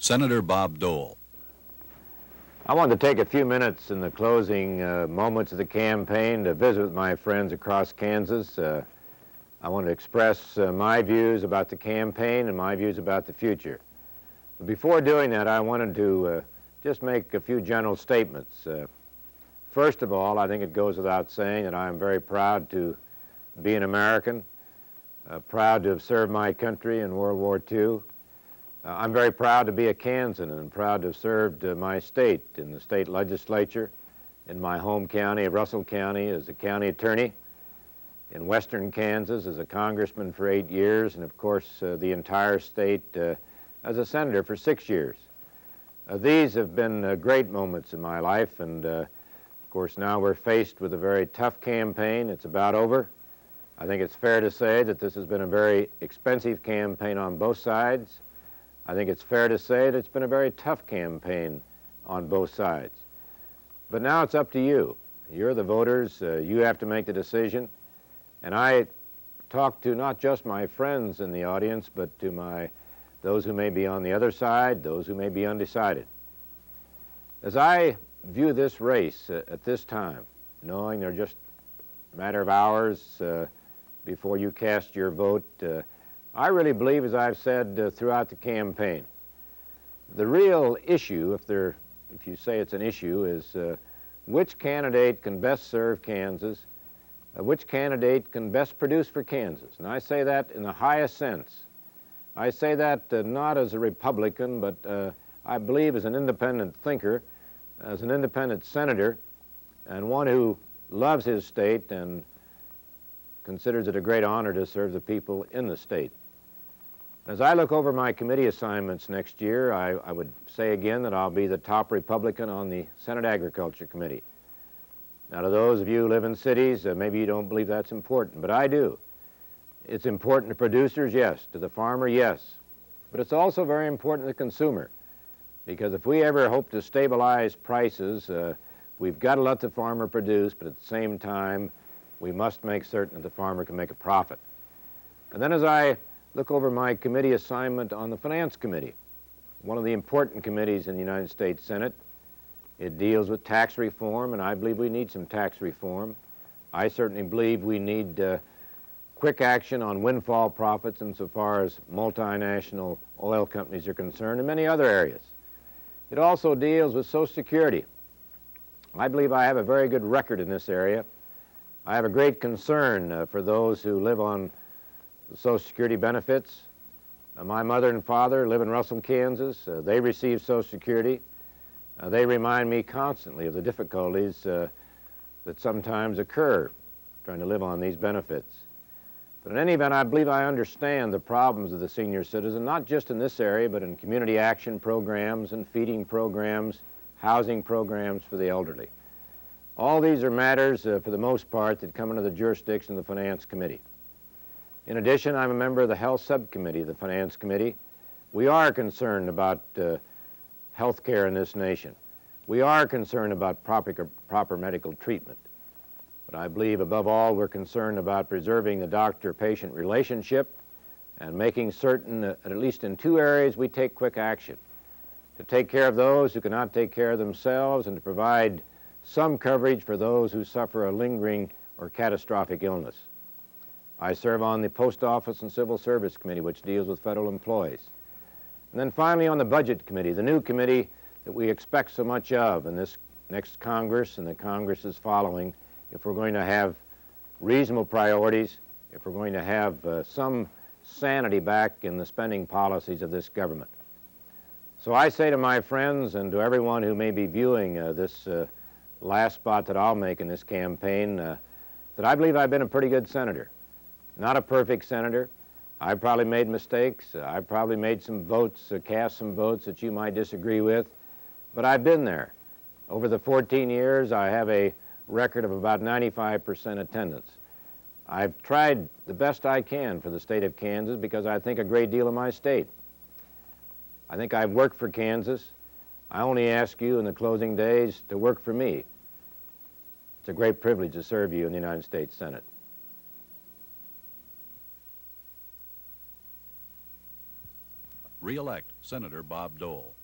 Senator Bob Dole. I wanted to take a few minutes in the closing moments of the campaign to visit with my friends across Kansas. I want to express my views about the campaign and my views about the future. But before doing that, I wanted to just make a few general statements. First of all, I think it goes without saying that I am very proud to be an American, proud to have served my country in World War II. I'm very proud to be a Kansan and proud to have served my state in the state legislature, in my home county of Russell County as a county attorney, in western Kansas as a congressman for 8 years, and of course the entire state as a senator for 6 years. These have been great moments in my life, and of course now we're faced with a very tough campaign. It's about over. I think it's fair to say that this has been a very expensive campaign on both sides. I think it's fair to say that it's been a very tough campaign on both sides. But now it's up to you. You're the voters. You have to make the decision. And I talk to not just my friends in the audience, but to those who may be on the other side, those who may be undecided. As I view this race at this time, knowing they're just a matter of hours before you cast your vote, I really believe, as I've said throughout the campaign, the real issue, if you say it's an issue, is which candidate can best serve Kansas, which candidate can best produce for Kansas. And I say that in the highest sense. I say that not as a Republican, but I believe as an independent thinker, as an independent senator, and one who loves his state and considers it a great honor to serve the people in the state. As I look over my committee assignments next year, I would say again that I'll be the top Republican on the Senate Agriculture Committee. Now, to those of you who live in cities, maybe you don't believe that's important, but I do. It's important to producers, yes. To the farmer, yes. But it's also very important to the consumer, because if we ever hope to stabilize prices, we've got to let the farmer produce, but at the same time, we must make certain that the farmer can make a profit. And then as I look over my committee assignment on the Finance Committee, one of the important committees in the United States Senate. It deals with tax reform, and I believe we need some tax reform. I certainly believe we need quick action on windfall profits insofar as multinational oil companies are concerned, and many other areas. It also deals with Social Security. I believe I have a very good record in this area. I have a great concern for those who live on the Social Security benefits. My mother and father live in Russell, Kansas. They receive Social Security. They remind me constantly of the difficulties that sometimes occur trying to live on these benefits. But in any event, I believe I understand the problems of the senior citizen, not just in this area, but in community action programs and feeding programs, housing programs for the elderly. All these are matters, for the most part, that come under the jurisdiction of the Finance Committee. In addition, I'm a member of the Health Subcommittee of the Finance Committee. We are concerned about health care in this nation. We are concerned about proper medical treatment. But I believe, above all, we're concerned about preserving the doctor-patient relationship and making certain that, at least in two areas, we take quick action. To take care of those who cannot take care of themselves and to provide some coverage for those who suffer a lingering or catastrophic illness. I serve on the Post Office and Civil Service Committee, which deals with federal employees. And then finally on the Budget Committee, the new committee that we expect so much of in this next Congress and the Congresses following, if we're going to have reasonable priorities, if we're going to have some sanity back in the spending policies of this government. So I say to my friends and to everyone who may be viewing this last spot that I'll make in this campaign, that I believe I've been a pretty good senator. Not a perfect senator. I've probably made mistakes. I've probably made some votes, cast some votes that you might disagree with, but I've been there. Over the 14 years, I have a record of about 95% attendance. I've tried the best I can for the state of Kansas because I think a great deal of my state. I think I've worked for Kansas. I only ask you in the closing days to work for me. It's a great privilege to serve you in the United States Senate. re-elect Senator Bob Dole.